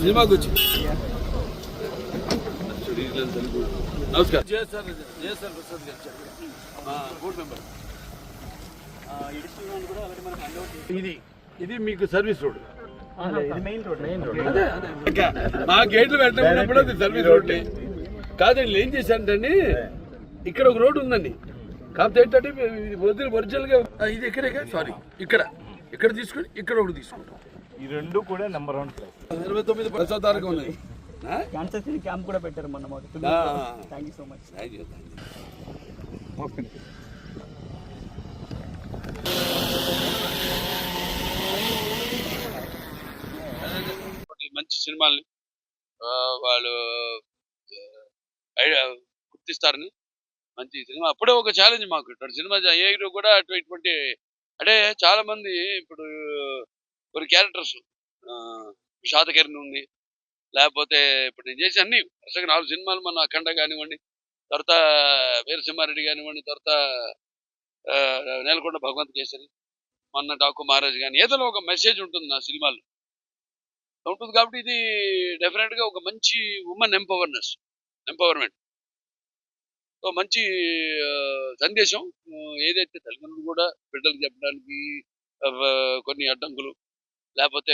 సినిమాకి వచ్చి నమస్కారం జేఎస్ఆర్ ప్రసాద్ గారు బోర్డు మెంబర్. ఇది మీకు సర్వీస్ రోడ్. మా గేట్లు పెట్టినప్పుడు అది సర్వీస్ రోడ్డే కాదండి. ఏం చేశారంటే ఇక్కడ ఒక రోడ్డు ఉందండి. కాకపోతే ఏంటంటే ఒరిజినల్గా ఇది ఎక్కడే సారీ ఇక్కడ తీసుకుని ఇక్కడ ఒకటి తీసుకుంటాం. ఈ రెండు కూడా నెంబర్ 1 29 ప్రసాదాలుగా ఉన్నాయి. క్యాన్సర్ క్యాంప్ కూడా పెట్టారు మొన్న మాకు. Thank you so much. మంచి సినిమాల్ని వాళ్ళు గుర్తిస్తారని మంచి సినిమా. అప్పుడే ఒక ఛాలెంజ్ మాకు ఇటువంటి సినిమా ఏ హీరో కూడా ఇటువంటి అంటే చాలా మంది ఇప్పుడు కొన్ని క్యారెక్టర్స్ షాదకర్ణి ఉంది, లేకపోతే ఇప్పుడు నేను చేసి అన్ని వరుసగా 4 సినిమాలు మన అఖండ కానివ్వండి, తర్వాత వీరసింహారెడ్డి కానివ్వండి, తర్వాత నేలకొండ భగవంత్ కేసరి, మొన్న డాకు మహారాజ్ కానీ ఏదో ఒక మెసేజ్ ఉంటుంది నా సినిమాలో ఉంటుంది. కాబట్టి ఇది డెఫినెట్గా ఒక మంచి ఉమెన్ ఎంపవర్మెంట్ మంచి సందేశం. ఏదైతే తల్లిదండ్రులు కూడా బిడ్డలకు చెప్పడానికి కొన్ని అడ్డంకులు లేకపోతే